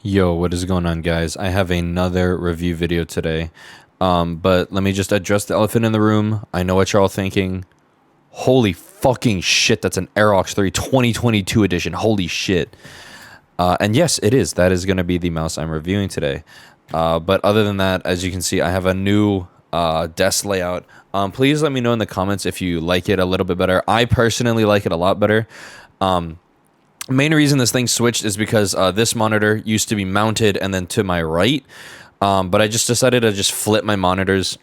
Yo, what is going on, guys? I have another review video today. But let me just address the elephant in the room. I know what you're all thinking. Holy fucking shit, that's an Aerox 3 2022 edition. Holy shit. And yes, it is. That is going to be the mouse I'm reviewing today. But other than that, as you can see, I have a new desk layout. Please let me know in the comments if you like it a little bit better. I personally like it a lot better. Main reason this thing switched is because this monitor used to be mounted and then to my right, but I just decided to just flip my monitors,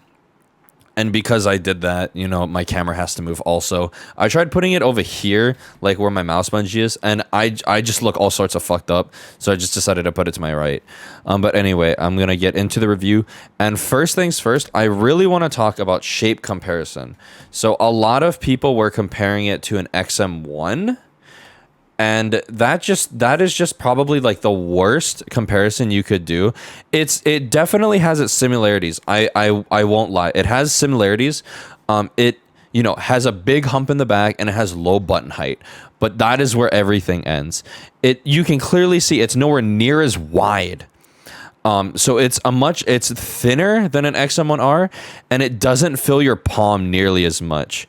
and because I did that, you know, my camera has to move also. I tried putting it over here, like where my mouse bungee is, and I just look all sorts of fucked up, so I just decided to put it to my right. But anyway, I'm gonna get into the review, and first things first, I really want to talk about shape comparison. So a lot of people were comparing it to an XM1, and that is just probably like the worst comparison you could do. It definitely has its similarities. I won't lie, it has similarities. It, you know, has a big hump in the back and it has low button height, but that is where everything ends. You can clearly see it's nowhere near as wide. So it's thinner than an XM1R, and it doesn't fill your palm nearly as much.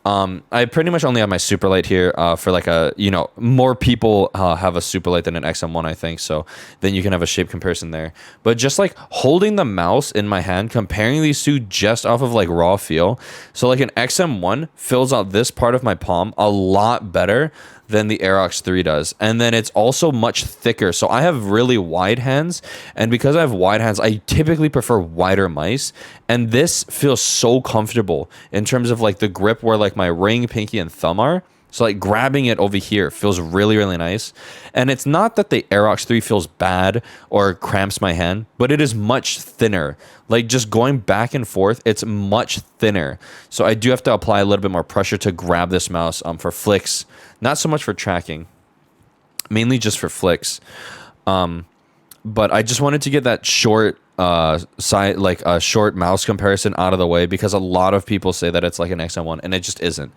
I pretty much only have my Superlight here for like a, you know, more people have a Superlight than an XM1, I think. So then you can have a shape comparison there. But just like holding the mouse in my hand, comparing these two just off of like raw feel. So like an XM1 fills out this part of my palm a lot better than the Aerox 3 does. And then it's also much thicker. So I have really wide hands. And because I have wide hands, I typically prefer wider mice. And this feels so comfortable in terms of like the grip where like my ring, pinky, and thumb are. So like grabbing it over here feels really, really nice. And it's not that the Aerox 3 feels bad or cramps my hand, but it is much thinner. Like just going back and forth, it's much thinner. So I do have to apply a little bit more pressure to grab this mouse for flicks. Not so much for tracking, mainly just for flicks. But I just wanted to get that short short mouse comparison out of the way, because a lot of people say that it's like an XM1 and it just isn't.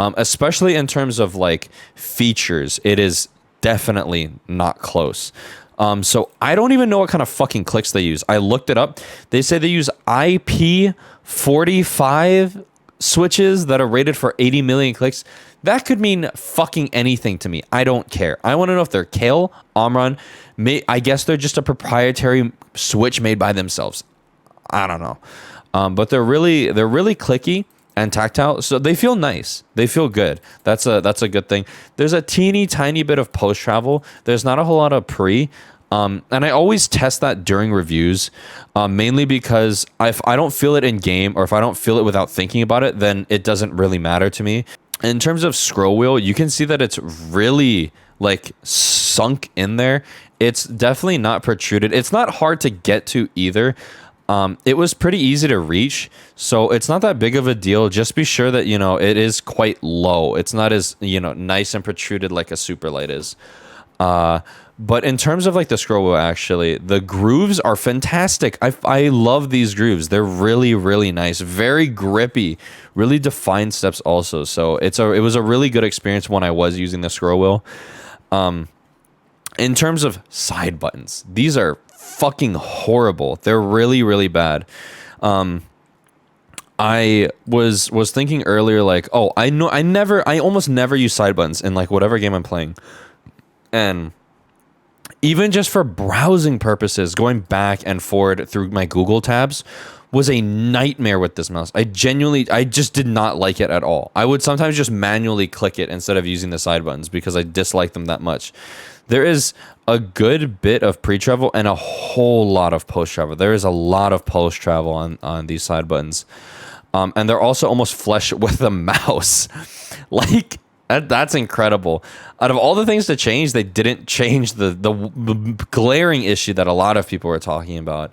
Especially in terms of like features, it is definitely not close. So I don't even know what kind of fucking clicks they use. I looked it up. They say they use IP45 switches that are rated for 80 million clicks. That could mean fucking anything to me. I don't care. I want to know if they're Kale, Omron. I guess they're just a proprietary switch made by themselves. I don't know. But they're really clicky and tactile, so they feel nice. They feel good. That's a good thing. There's a teeny tiny bit of post travel. There's not a whole lot of pre. And I always test that during reviews, mainly because if I don't feel it in game, or if I don't feel it without thinking about it, then it doesn't really matter to me. In terms of scroll wheel, you can see that it's really like sunk in there. It's definitely not protruded. It's not hard to get to either. It was pretty easy to reach, so it's not that big of a deal. Just be sure that, you know, it is quite low. It's not as, you know, nice and protruded like a Superlight is. But in terms of like the scroll wheel, actually, the grooves are fantastic. I love these grooves. They're really, really nice, very grippy, really defined steps also. So it was a really good experience when I was using the scroll wheel. In terms of side buttons, these are fucking horrible. They're really, really bad. I was thinking earlier, like, oh, I almost never use side buttons in like whatever game I'm playing. And even just for browsing purposes, going back and forward through my Google tabs was a nightmare with this mouse. I just did not like it at all. I would sometimes just manually click it instead of using the side buttons because I dislike them that much. There is a good bit of pre-travel and a whole lot of post-travel. There is a lot of post-travel on these side buttons. And they're also almost flush with the mouse. Like, that's incredible. Out of all the things to change, they didn't change the glaring issue that a lot of people were talking about.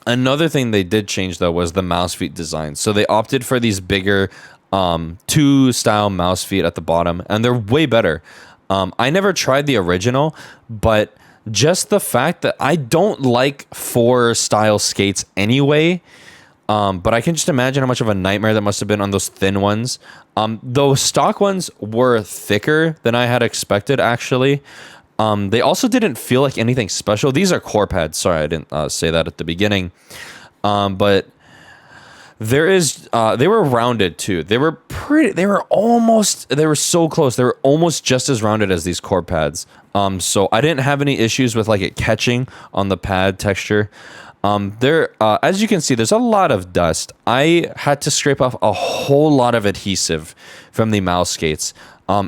Another thing they did change, though, was the mouse feet design. So they opted for these bigger 2 style mouse feet at the bottom, and they're way better. I never tried the original, but just the fact that I don't like 4 style skates anyway. But I can just imagine how much of a nightmare that must have been on those thin ones. Those stock ones were thicker than I had expected, actually. They also didn't feel like anything special. These are core pads. Sorry, I didn't say that at the beginning. But they were rounded too. They were so close. They were almost just as rounded as these core pads. So I didn't have any issues with like it catching on the pad texture. As you can see, there's a lot of dust. I had to scrape off a whole lot of adhesive from the mouse skates.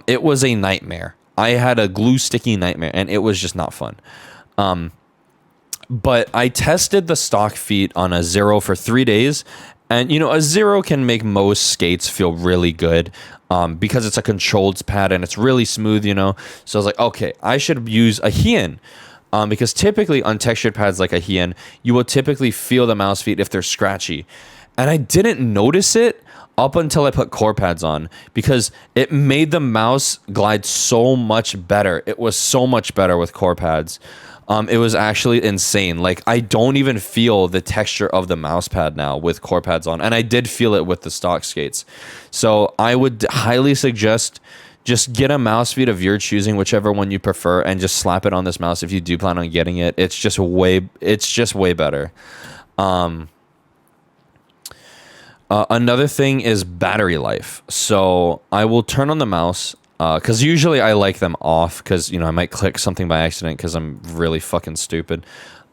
It was a nightmare. I had a glue sticky nightmare, and it was just not fun. But I tested the stock feet on a 0 for 3 days, and a 0 can make most skates feel really good because it's a controlled pad and it's really smooth, So I was like, okay, I should use a Hien. Because typically on textured pads like a Hien, you will typically feel the mouse feet if they're scratchy. And I didn't notice it up until I put core pads on because it made the mouse glide so much better. It was so much better with core pads. It was actually insane. Like, I don't even feel the texture of the mouse pad now with core pads on. And I did feel it with the stock skates. So I would highly suggest just get a mouse feet of your choosing, whichever one you prefer, and just slap it on this mouse if you do plan on getting it. It's just way better. Another thing is battery life. So I will turn on the mouse because usually I like them off because I might click something by accident because I'm really fucking stupid.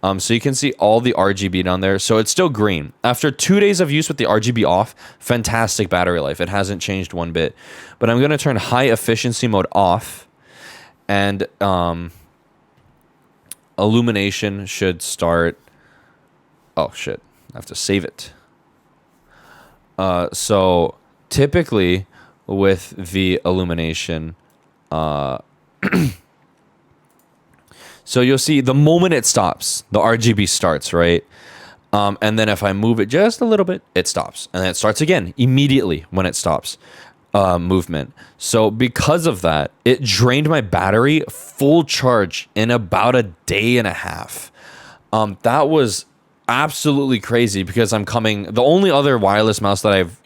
So you can see all the RGB down there. So it's still green. After 2 days of use with the RGB off, fantastic battery life. It hasn't changed one bit. But I'm going to turn high efficiency mode off. And illumination should start. Oh, shit. I have to save it. So typically with the illumination, so you'll see the moment it stops, the RGB starts, right? And then if I move it just a little bit, it stops. And then it starts again immediately when it stops movement. So because of that, it drained my battery full charge in about a day and a half. That was absolutely crazy because the only other wireless mouse that I've,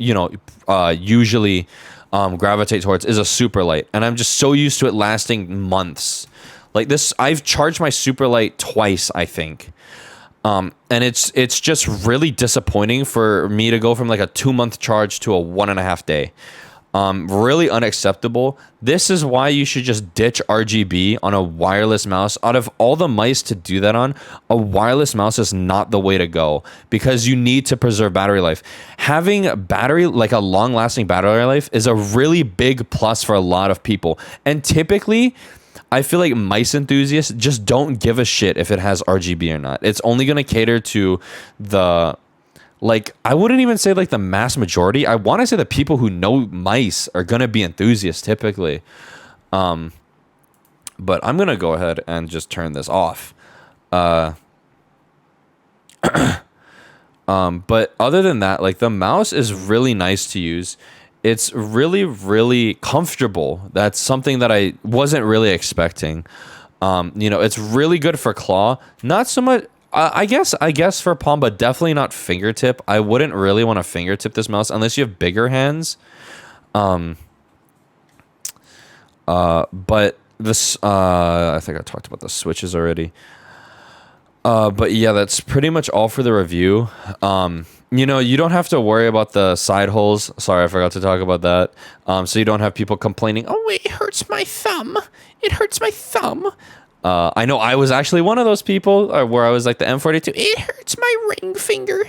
usually gravitate towards is a Superlight. And I'm just so used to it lasting months. Like this, I've charged my Superlight twice, I think. And it's just really disappointing for me to go from like a 2-month charge to a 1.5 day. Really unacceptable. This is why you should just ditch RGB on a wireless mouse. Out of all the mice to do that on, a wireless mouse is not the way to go because you need to preserve battery life. Having like a long-lasting battery life is a really big plus for a lot of people. And typically, I feel like mice enthusiasts just don't give a shit if it has RGB or not. It's only going to cater to I wouldn't even say like the mass majority. I want to say the people who know mice are going to be enthusiasts typically. But I'm going to go ahead and just turn this off. But other than that, like the mouse is really nice to use. It's really, really comfortable. That's something that I wasn't really expecting. It's really good for claw. Not so much. I guess for palm, but definitely not fingertip. I wouldn't really want to fingertip this mouse unless you have bigger hands. But this, I think I talked about the switches already. But yeah, that's pretty much all for the review. You don't have to worry about the side holes. Sorry, I forgot to talk about that. So you don't have people complaining, oh, it hurts my thumb. It hurts my thumb. I know I was actually one of those people where I was like the M42. It hurts my ring finger.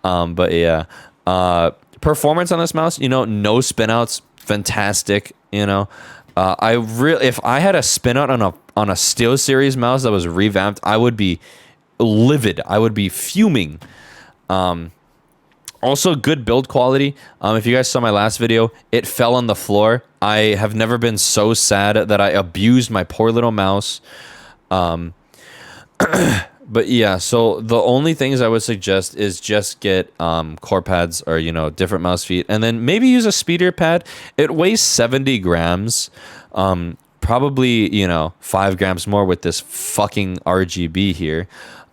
But yeah, performance on this mouse, no spin outs. Fantastic. If I had a spin out on a SteelSeries mouse that was revamped, I would be livid. I would be fuming. Also, good build quality. If you guys saw my last video, it fell on the floor. I have never been so sad that I abused my poor little mouse. But yeah, so the only things I would suggest is just get core pads or, different mouse feet. And then maybe use a speeder pad. It weighs 70 grams. Probably, 5 grams more with this fucking RGB here.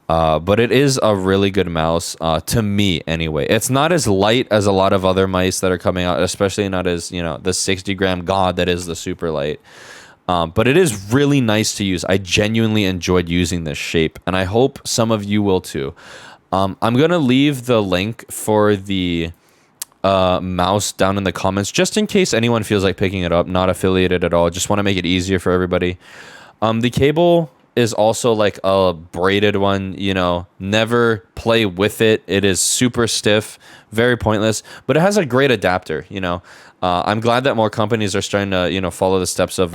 But it is a really good mouse, to me anyway. It's not as light as a lot of other mice that are coming out, especially not as, the 60-gram god that is the Superlight. But it is really nice to use. I genuinely enjoyed using this shape, and I hope some of you will too. I'm gonna leave the link for the mouse down in the comments, just in case anyone feels like picking it up. Not affiliated at all. Just want to make it easier for everybody. The cable is also like a braided one, you know, never play with it. It is super stiff, very pointless, but it has a great adapter, you know. I'm glad that more companies are starting to, you know, follow the steps of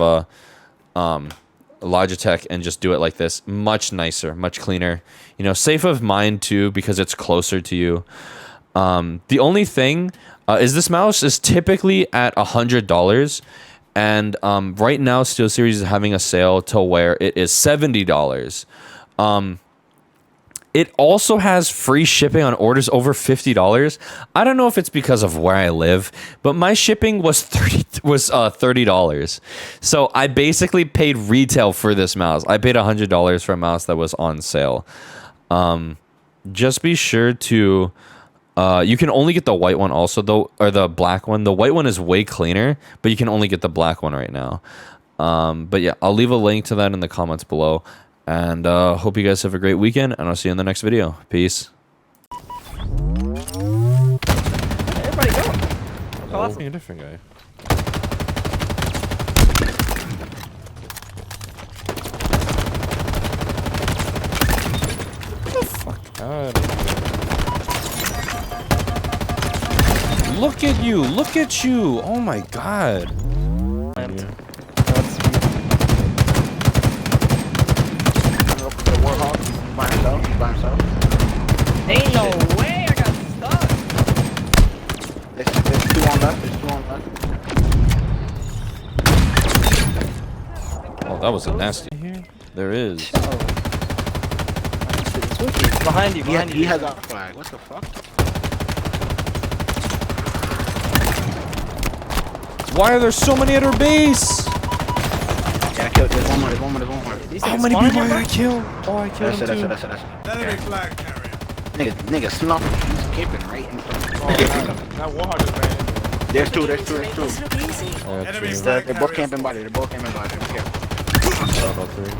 Logitech and just do it like this. Much nicer, much cleaner, you know, safe of mind too, because it's closer to you. The only thing is this mouse is typically at $100. And right now, SteelSeries is having a sale to where it is $70. It also has free shipping on orders over $50. I don't know if it's because of where I live, but my shipping was $30. So I basically paid retail for this mouse. I paid $100 for a mouse that was on sale. Just be sure to... you can only get the white one also, though, or the black one. The white one is way cleaner, but you can only get the black one right now. But yeah, I'll leave a link to that in the comments below. And hope you guys have a great weekend, and I'll see you in the next video. Peace. Everybody go. Oh, a different guy. What the fuck? Look at you! Look at you! Oh my god! Ain't no way! I got stuck. There's two on left. There's two on left. Oh, that was a nasty. There is. Behind you, behind He you. has our flag. What the fuck? Why are there so many at her base? Yeah, I killed. There's one more. There's one more. There's one more. How many people did I kill? Oh, I killed That's it. him That's too. it. That's it. That's it. Enemy flag carrier. Nigga, snuffing. He's skipping right in front. That Warhawk is bad. There's two. There's two. There's two. Enemy They're flag both carrier. camping body. They're both camping body. Be careful. About three.